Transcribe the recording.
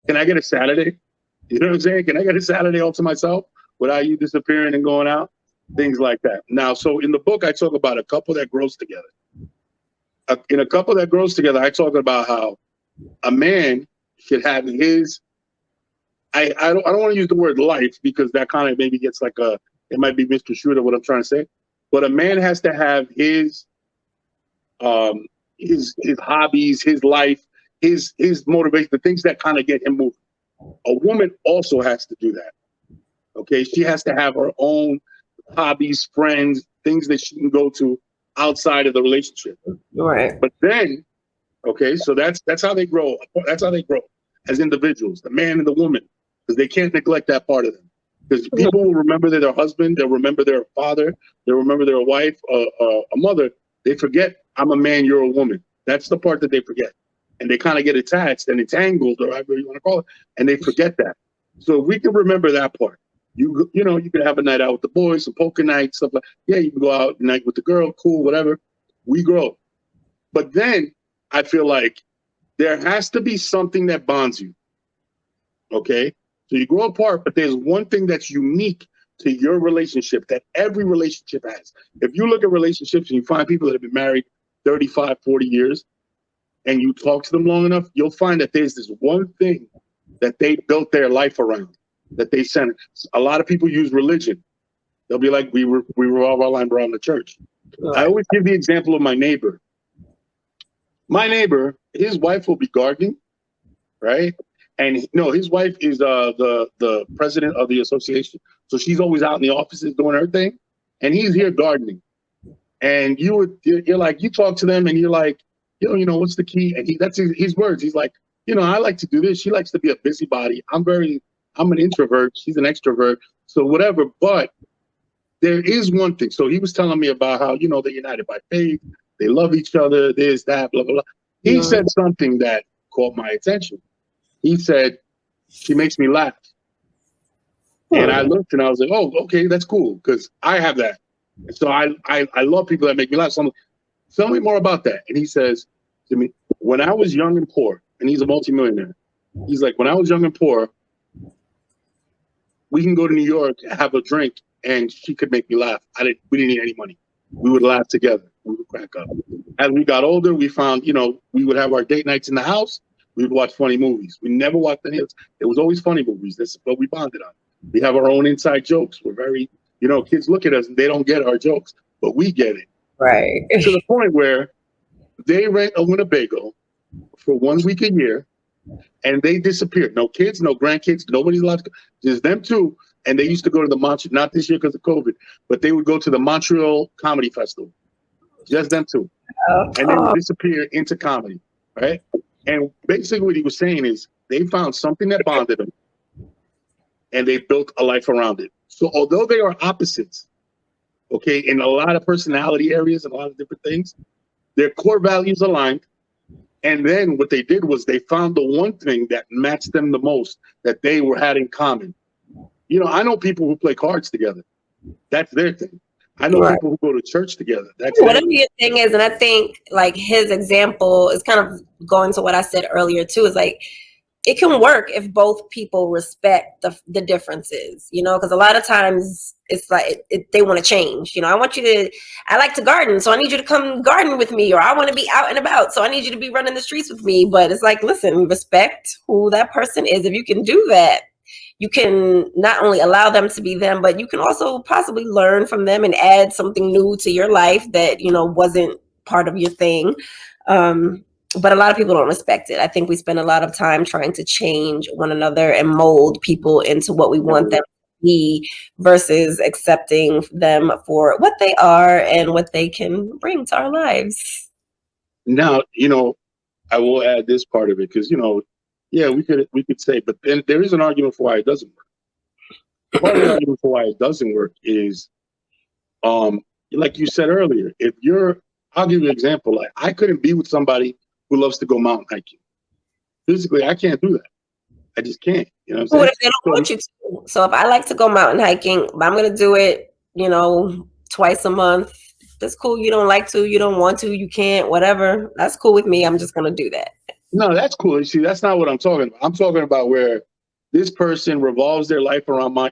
Can I get a Saturday? You know what I'm saying? Can I get a Saturday all to myself without you disappearing and going out? Things like that. Now, so in the book, I talk about a couple that grows together. In a couple that grows together, I talk about how a man should have his. I don't want to use the word life because that kind of maybe gets like it might be misconstrued what I'm trying to say. But a man has to have his hobbies, his life, his motivation, the things that kind of get him moving. A woman also has to do that. Okay, she has to have her own hobbies, friends, things that she can go to outside of the relationship. Right. But then, okay, so that's how they grow. That's how they grow as individuals, the man and the woman, because they can't neglect that part of them. Because people will remember their husband, they'll remember their father, they'll remember their wife, a mother. They forget, I'm a man, you're a woman. That's the part that they forget. And they kind of get attached and entangled, or however you want to call it, and they forget that. So we can remember that part. You know, you can have a night out with the boys, some poker night, stuff like that. Yeah, you can go out at night with the girl, cool, whatever. We grow. But then I feel like there has to be something that bonds you. Okay? So you grow apart, but there's one thing that's unique to your relationship that every relationship has. If you look at relationships and you find people that have been married 35, 40 years, and you talk to them long enough, you'll find that there's this one thing that they built their life around, that they sent. A lot of people use religion. They'll be like, we revolve our life around the church. Right. I always give the example of my neighbor. My neighbor, his wife will be gardening, right? And no, his wife is the president of the association. So she's always out in the offices doing her thing. And he's here gardening. And you're like, you talk to them and you're like, you know, what's the key? And that's his words. He's like, you know, I like to do this. She likes to be a busybody. I'm an introvert. She's an extrovert. So whatever. But there is one thing. So he was telling me about how, you know, they're united by faith. They love each other. This, that, blah, blah, blah. He said something that caught my attention. He said, she makes me laugh. And I looked and I was like, oh, okay, that's cool. Because I have that. And so I love people that make me laugh. So I'm like, tell me more about that. And he says to me, when I was young and poor, and he's a multimillionaire, he's like, when I was young and poor, we can go to New York, have a drink, and she could make me laugh. We didn't need any money. We would laugh together. We would crack up. As we got older, we found, you know, we would have our date nights in the house. We would watch funny movies. We never watched any else. It was always funny movies. That's what we bonded on. We have our own inside jokes. We're very, you know, kids look at us and they don't get our jokes, but we get it. Right. To the point where they rent a Winnebago for 1 week a year and they disappeared. No kids, no grandkids, nobody's allowed to go. Just them two. And they used to go to the Montreal, not this year because of COVID, but they would go to the Montreal Comedy Festival. Just them two. And they would disappear into comedy, right? And basically what he was saying is they found something that bonded them and they built a life around it. So although they are opposites, okay, in a lot of personality areas and a lot of different things, their core values aligned. And then what they did was they found the one thing that matched them the most that they had in common. You know, I know people who play cards together. That's their thing. I know people who go to church together. That's whatever your thing is. And I think like his example is kind of going to what I said earlier too, is like, it can work if both people respect the differences, you know, because a lot of times it's like they want to change. You know, I like to garden, so I need you to come garden with me, or I want to be out and about, so I need you to be running the streets with me. But it's like, listen, respect who that person is. If you can do that, you can not only allow them to be them, but you can also possibly learn from them and add something new to your life that, you know, wasn't part of your thing. But a lot of people don't respect it. I think we spend a lot of time trying to change one another and mold people into what we want them to be versus accepting them for what they are and what they can bring to our lives. Now, you know, I will add this part of it because, you know, yeah, we could say, but then there is an argument for why it doesn't work. Part of the argument for why it doesn't work is, like you said earlier, I'll give you an example. Like I couldn't be with somebody who loves to go mountain hiking. Physically, I can't do that. I just can't. You know what I'm saying? What if they don't want you to? So if I like to go mountain hiking, but I'm going to do it, you know, twice a month. That's cool. You don't like to, you don't want to, you can't, whatever. That's cool with me. I'm just going to do that. No, that's cool. You see, that's not what I'm talking about. I'm talking about where this person revolves their life around my